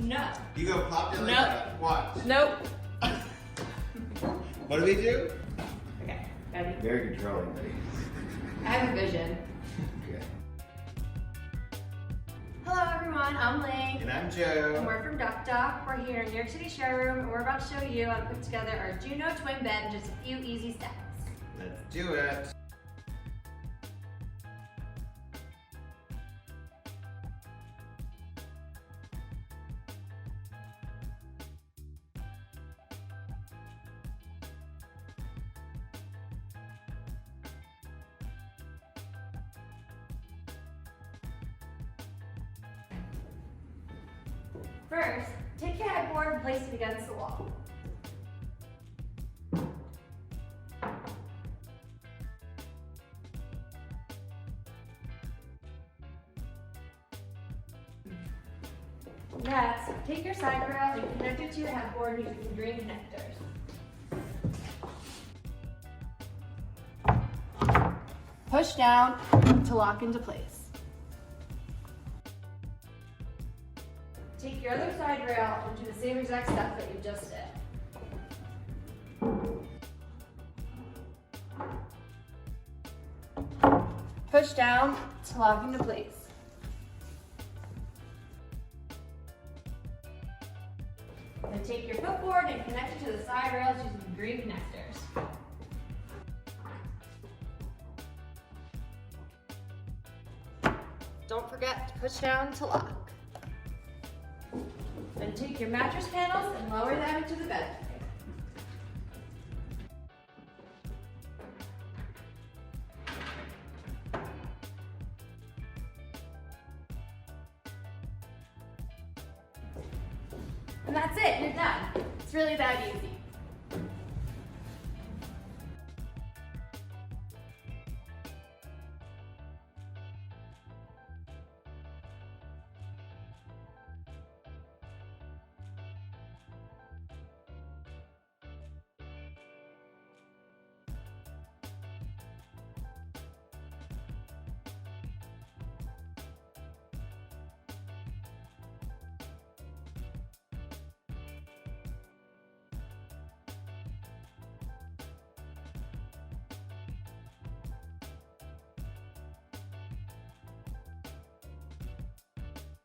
No. You go pop down like Nope. that. Watch. Nope. What do we do? Okay, ready? Very controlling, buddy. I have a vision. Okay. Hello everyone, I'm Ling. And I'm And Joe. we're from Duck Dock. We're here in New York City showroom and we're about to show you how to put together our Juno twin bed in just a few easy steps. Let's do it. First, take your headboard and place it against the wall. Next, take your side rail and connect it to your headboard using green connectors. Push down to lock into place. Take your other side rail and do the same exact step that you just did. Push down to lock into place. Then take your footboard and connect it to the side rails using green connectors. Don't forget to push down to lock. Then take your mattress panels and lower them into the bed. And that's it, you're done. It's really that easy.